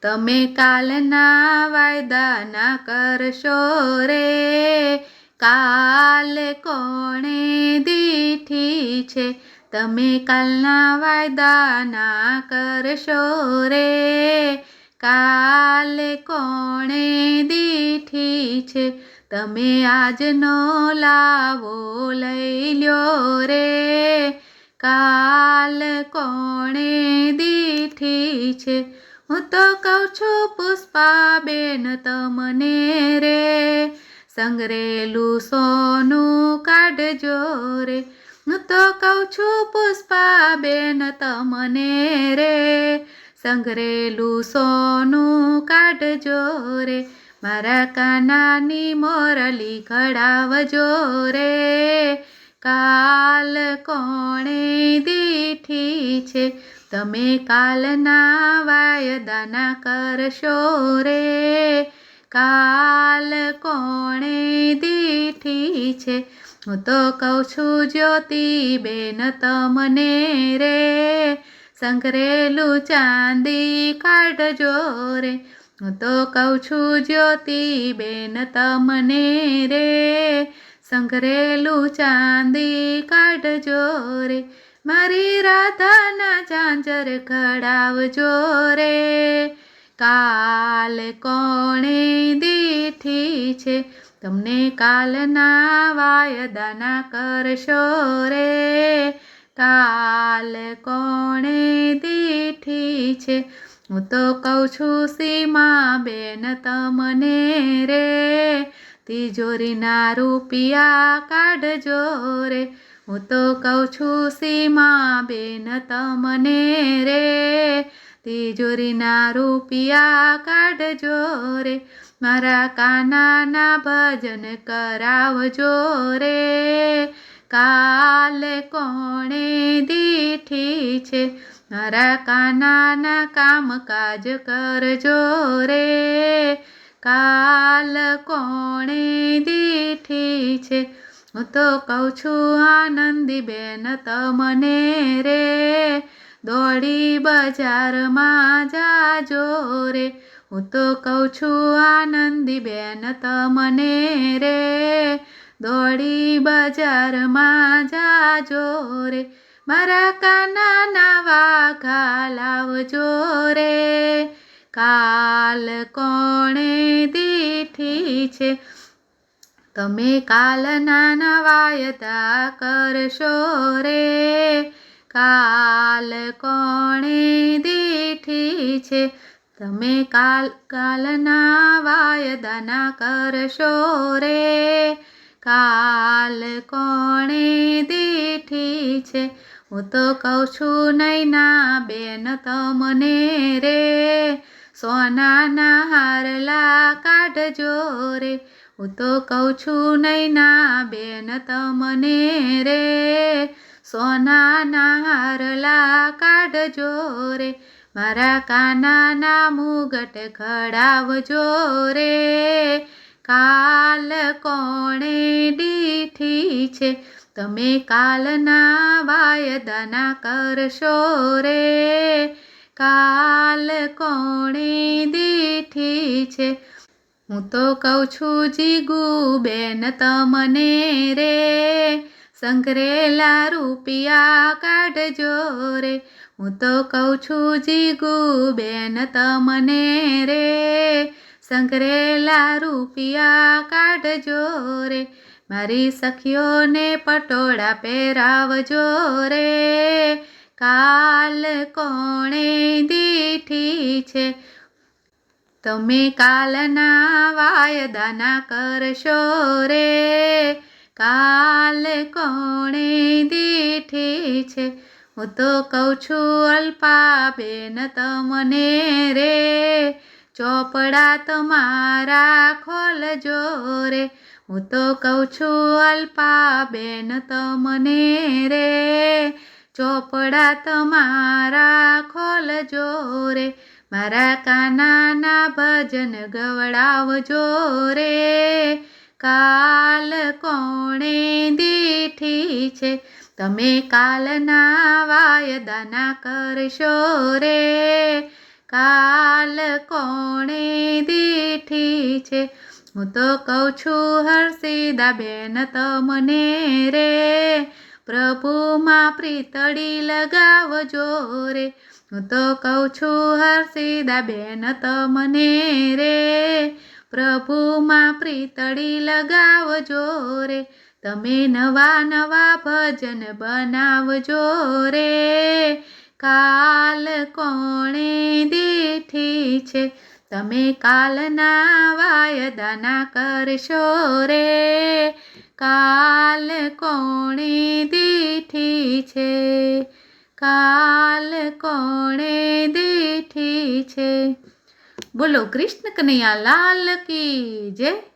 તમે કાલના વાયદા ના કરશો રે, કાલે કોણે દીઠી છે. તમે કાલના વાયદા ના કરશો રે, કાલે કોણે દીઠી છે. તમે આજનો લાવો લઈ લ્યો રે, કાલ કોણે દીઠી છે. હું તો કહું છું પુષ્પાબેન તમને રે, સંગરેલું સોનું કાઢજો રે. હું તો કહું છું પુષ્પાબેન તમને રે, સંગરેલું સોનું કાઢજો રે. મારા કાનાની મોરલી ઘડાવજો રે, કાલ કોણે દીઠી છે. તમે કાલના વાયદા ના કરશો રે, કાલ કોણે દીઠી છે. હું તો કહું છું જ્યોતિબેન તમને રે, સંઘરેલું ચાંદી કાઢજો રે. હું તો કહું છું જ્યોતિબેન તમને રે, સંઘરેલું ચાંદી કાઢજો રે. મારી રાધાના ઝાંઝર ઘડાવજો રે, કાલ કોણે દીઠી છે. તમને કાલના વાયદા ના કરશો રે, કાલ કોણે દીઠી છે. હું તો કહું છું સીમાબેન તમને રે, તિજોરીના રૂપિયા કાઢજો રે. હું તો કહું છું સીમાબેન તમને રે, તિજોરીના રૂપિયા કાઢજો રે. મારા કાનાના ભજન કરાવજો રે, કાલ કોણે દીઠી છે. મારા કાનાના કામકાજ કરજો રે, કાલ કોણે દીઠી છે. હું તો કહું છું આનંદીબેન તમને રે, દોડી બજારમાં જાજો રે. હું તો કહું છું આનંદીબેન તમને રે, દોડી બજારમાં જાજો રે. મારા કાનાના વાઘા લાવજો રે, કાલ કોણે દીઠી છે. તમે કાલના વાયદા કરશો રે, કાલ કોણે દીઠી છે. તમે કાલના વાયદા ના કરશો રે, કાલ કોણે દીઠી છે. હું તો કહું છું નૈનાબેન તમને રે, સોનાના હારલા કાઢજો રે. હું તો કહું છું નૈનાબેન તમને રે, સોનાના હારલા કાઢજો રે. મારા કાનાના મુગટ ઘડાવજો રે, કાલ કોણે દીઠી છે. તમે કાલના વાયદા ના કરશો રે, કાલ કોણે દીઠી છે. હું તો કહું છું જીગુબેન તમને રે, સંઘરેલા રૂપિયા કાઢજો રે. હું તો કહું છું જીગુબેન તમને રે, સંઘરેલા રૂપિયા કાઢજો રે. મારી સખીઓને પટોળા પહેરાવજો રે, કાલ કોણે દીઠી છે. તમે કાલના વાયદા ના કરશો રે, કાલ કોણે દીઠી છે. હું તો કહું છું અલ્પાબેન તમને રે, ચોપડા તમારા ખોલજો રે. હું તો કહું છું અલ્પાબેન તમને રે, ચોપડા તમારા ખોલજો રે. મારા કાનાના ભજન ગવડાવજો રે, કાલ કોણે દીઠી છે. તમે કાલના વાયદાના કરશો રે, કાલ કોણે દીઠી છે. હું તો કહું છું હર્ષિદા બેન તમને રે, પ્રભુમાં પ્રીતડી લગાવજો રે. હું તો કહું છું હર્ષિદા બેન તમને રે, પ્રભુમાં પ્રીતડી લગાવજો રે. તમે નવા નવા ભજન બનાવજો રે, કાલ કોણે દીઠી છે. તમે કાલના વાયદાના કરશો રે, કાલ કોણે દીઠી છે, કાલ કોણે દીઠી છે. બોલો કૃષ્ણ કનૈયા લાલ કી જય.